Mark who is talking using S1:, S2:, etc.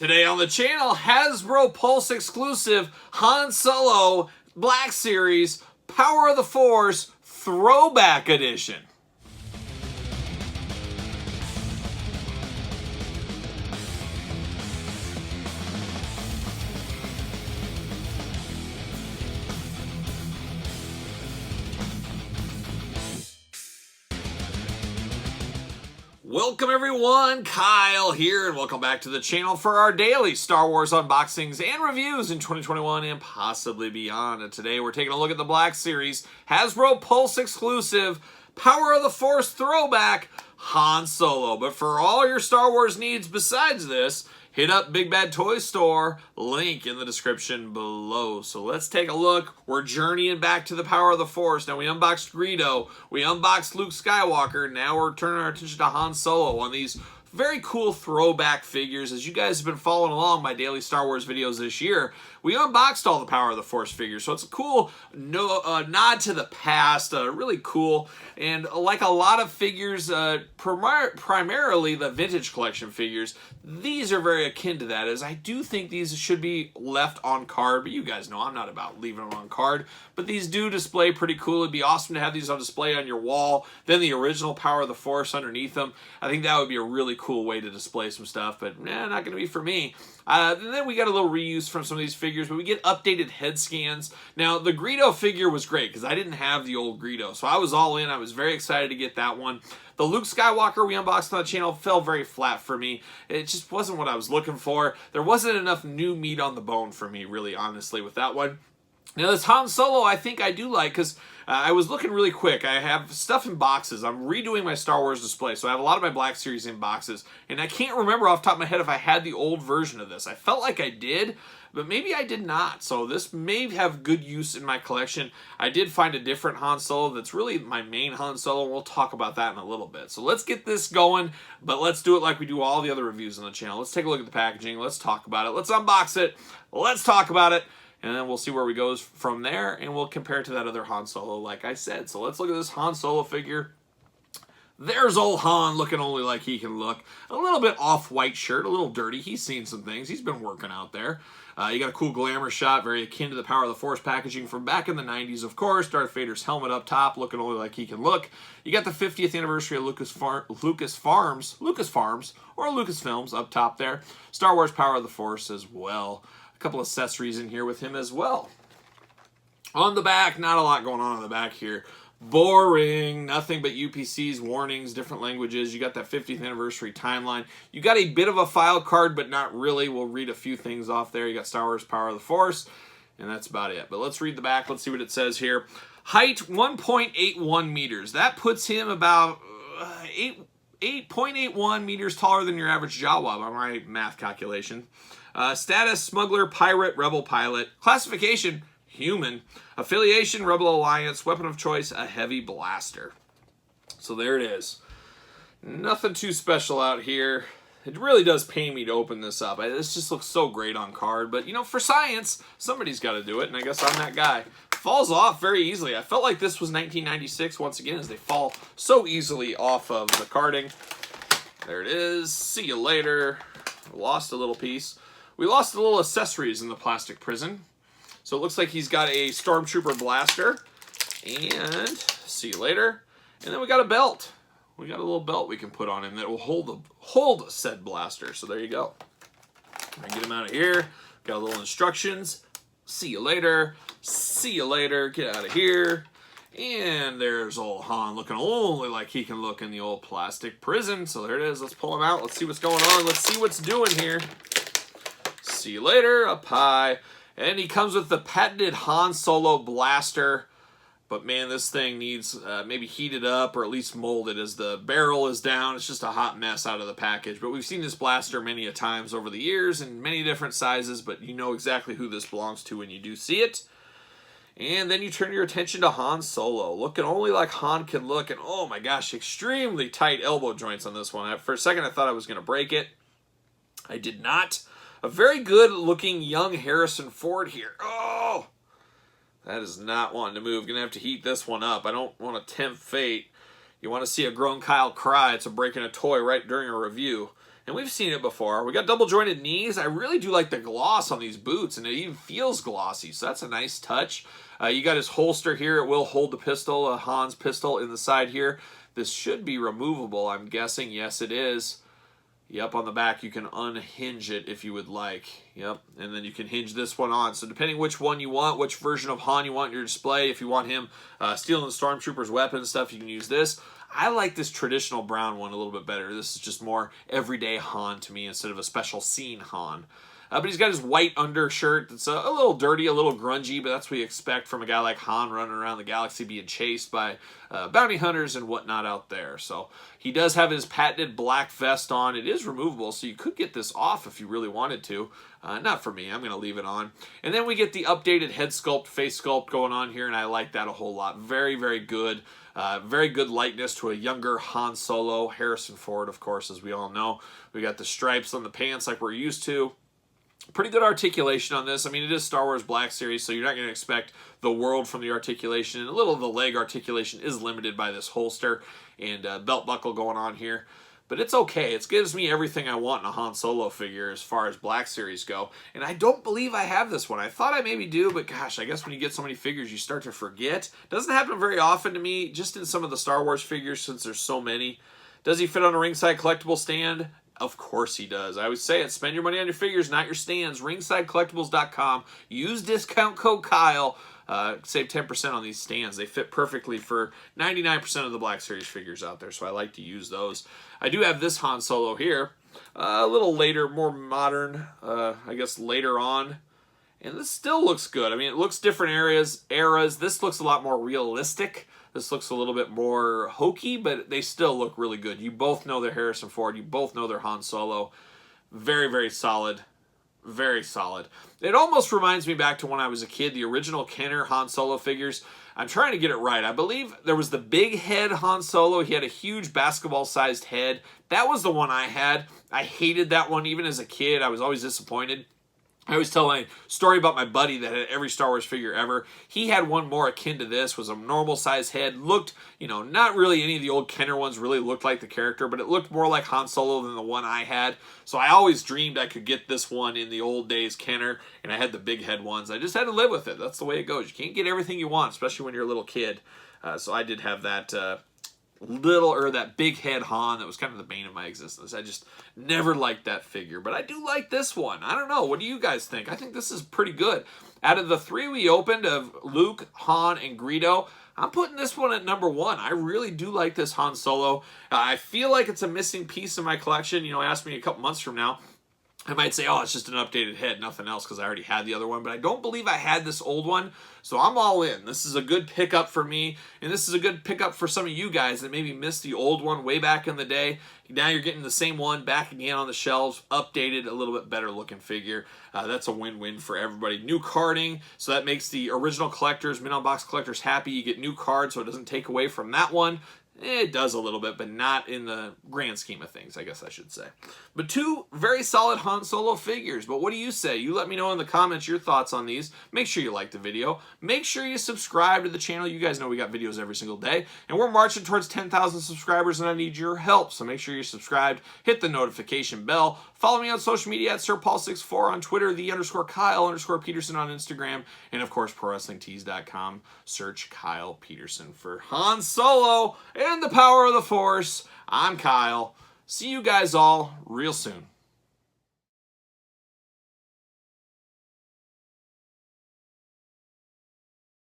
S1: Today on the channel, Hasbro Pulse exclusive Han Solo Black Series Power of the Force Throwback Edition. Welcome everyone, Kyle here, and welcome back to the channel for our daily Star Wars unboxings and reviews in 2021 and possibly beyond. And today we're taking a look at the Black Series Hasbro Pulse exclusive Power of the Force Throwback Han Solo. But for all your Star Wars needs besides this, hit up Big Bad Toy Store, link in the description below. So let's take a look. We're journeying back to the Power of the Force. Now we unboxed Greedo, we unboxed Luke Skywalker, now we're turning our attention to Han Solo on these very cool throwback figures. As you guys have been following along my daily Star Wars videos this year, we unboxed all the Power of the Force figures, so it's a cool nod to the past, really cool. And like a lot of figures, primarily the vintage collection figures, these are very akin to that, as I do think these should be left on card, but you guys know I'm not about leaving them on card, but these do display pretty cool. It'd be awesome to have these on display on your wall, then the original Power of the Force underneath them. I think that would be a really cool way to display some stuff, but not going to be for me. And then we got a little reuse from some of these figures, but we get updated head scans. Now, the Greedo figure was great because I didn't have the old Greedo, so I was all in. I was very excited to get that one. The Luke Skywalker we unboxed on the channel fell very flat for me. It just wasn't what I was looking for. There wasn't enough new meat on the bone for me, really, honestly, with that one. Now, this Han Solo, I think I do like, because I was looking really quick. I have stuff in boxes. I'm redoing my Star Wars display, so I have a lot of my Black Series in boxes, and I can't remember off the top of my head if I had the old version of this. I felt like I did, but maybe I did not, so this may have good use in my collection. I did find a different Han Solo that's really my main Han Solo, and we'll talk about that in a little bit. So let's get this going, but let's do it like we do all the other reviews on the channel. Let's take a look at the packaging. Let's talk about it. Let's unbox it. Let's talk about it. And then we'll see where we go from there, and we'll compare it to that other Han Solo, like I said. So let's look at this Han Solo figure. There's old Han looking only like he can look. A little bit off-white shirt, a little dirty. He's seen some things. He's been working out there. You got a cool glamour shot, very akin to the Power of the Force packaging from back in the 90s, of course. Darth Vader's helmet up top, looking only like he can look. You got the 50th anniversary of Lucasfilms, or Lucasfilms up top there. Star Wars Power of the Force as well. Couple accessories in here with him as well. On the back, not a lot going on the back here. Boring, nothing but UPCs, warnings, different languages. You got that 50th anniversary timeline. You got a bit of a file card, but not really. We'll read a few things off there. You got Star Wars Power of the Force, and that's about it. But let's read the back. Let's see what it says here. Height, 1.81 meters. That puts him about 8.81 meters taller than your average Jawa by my math calculation. Status, smuggler, pirate, rebel pilot. Classification, human. Affiliation, Rebel Alliance. Weapon of choice, a heavy blaster. So there it is. Nothing too special out here. It really does pain me to open this up. This just looks so great on card. But, you know, for science, somebody's got to do it, and I guess I'm that guy. Falls off very easily. I felt like this was 1996 once again, as they fall so easily off of the carding. There it is. See you later. Lost a little piece. We lost a little accessories in the plastic prison. So it looks like he's got a Stormtrooper blaster. And see you later. And then we got a belt. We got a little belt we can put on him that will hold said blaster. So there you go. I get him out of here. Got a little instructions. See you later. See you later. Get out of here. And there's old Han looking only like he can look in the old plastic prison. So there it is. Let's pull him out. Let's see what's going on. Let's see what's doing here. See you later, up high. And he comes with the patented Han Solo blaster. But man, this thing needs maybe heated up or at least molded, as the barrel is down. It's just a hot mess out of the package. But we've seen this blaster many a times over the years in many different sizes, but you know exactly who this belongs to when you do see it. And then you turn your attention to Han Solo, looking only like Han can look. And oh my gosh, extremely tight elbow joints on this one. For a second, I thought I was going to break it. I did not. A very good-looking young Harrison Ford here. Oh, that is not wanting to move. Going to have to heat this one up. I don't want to tempt fate. You want to see a grown Kyle cry. It's a breaking a toy right during a review. And we've seen it before. We got double jointed knees. I really do like the gloss on these boots, and it even feels glossy, so that's a nice touch. You got his holster here. It will hold the pistol, a Hans pistol in the side here. This should be removable, I'm guessing. Yes, it is. Yep, on the back you can unhinge it if you would like. Yep, and then you can hinge this one on. So depending which one you want, which version of Han you want in your display, if you want him stealing the Stormtrooper's weapons stuff, you can use this. I like this traditional brown one a little bit better. This is just more everyday Han to me instead of a special scene Han. But he's got his white undershirt that's a little dirty, a little grungy, but that's what you expect from a guy like Han running around the galaxy being chased by bounty hunters and whatnot out there. So he does have his patented black vest on. It is removable, so you could get this off if you really wanted to. Not for me. I'm going to leave it on. And then we get the updated head sculpt, face sculpt going on here, and I like that a whole lot. Very, very good. Very good likeness to a younger Han Solo. Harrison Ford, of course, as we all know. We got the stripes on the pants like we're used to. Pretty good articulation on this. I mean, it is Star Wars Black Series, so you're not going to expect the world from the articulation. And a little of the leg articulation is limited by this holster and belt buckle going on here. But it's okay. It gives me everything I want in a Han Solo figure as far as Black Series go. And I don't believe I have this one. I thought I maybe do, but gosh, I guess when you get so many figures, you start to forget. Doesn't happen very often to me, just in some of the Star Wars figures since there's so many. Does he fit on a ringside collectible stand? Of course he does. I always say it. Spend your money on your figures, not your stands. RingsideCollectibles.com. Use discount code Kyle. Save 10% on these stands. They fit perfectly for 99% of the Black Series figures out there, so I like to use those. I do have this Han Solo here. A little later, more modern, I guess later on. And this still looks good. I mean, it looks different eras. This looks a lot more realistic. This looks a little bit more hokey, but they still look really good. You both know they're Harrison Ford. You both know they're Han Solo. Very, very solid. Very solid. It almost reminds me back to when I was a kid, the original Kenner Han Solo figures. I'm trying to get it right. I believe there was the big head Han Solo. He had a huge basketball-sized head. That was the one I had. I hated that one even as a kid. I was always disappointed. I always tell my story about my buddy that had every Star Wars figure ever. He had one more akin to this, was a normal size head. Looked, not really any of the old Kenner ones really looked like the character, but it looked more like Han Solo than the one I had. So I always dreamed I could get this one in the old days Kenner, and I had the big head ones. I just had to live with it. That's the way it goes. You can't get everything you want, especially when you're a little kid. So I did have that that big head Han that was kind of the bane of my existence. I just never liked that figure, but I do like this one. I don't know. What do you guys think? I think this is pretty good. Out of the three we opened of Luke, Han, and Greedo, I'm putting this one at number one. I really do like this Han Solo. I feel like it's a missing piece in my collection. Ask me a couple months from now, I might say, oh, it's just an updated head, nothing else, because I already had the other one. But I don't believe I had this old one, so I'm all in. This is a good pickup for me, and this is a good pickup for some of you guys that maybe missed the old one way back in the day. Now you're getting the same one back again on the shelves, updated, a little bit better looking figure. That's a win-win for everybody. New carding, so that makes the original collectors, mid-on-box collectors happy. You get new cards, so it doesn't take away from that one. It does a little bit, but not in the grand scheme of things, I guess I should say. But two very solid Han Solo figures. But what do you say? You let me know in the comments your thoughts on these. Make sure you like the video. Make sure you subscribe to the channel. You guys know we got videos every single day. And we're marching towards 10,000 subscribers, and I need your help. So make sure you're subscribed. Hit the notification bell. Follow me on social media at SirPaul64 on Twitter, _Kyle_Peterson on Instagram, and of course, ProWrestlingTees.com. Search Kyle Peterson for Han Solo and the power of the Force. I'm Kyle. See you guys all real soon.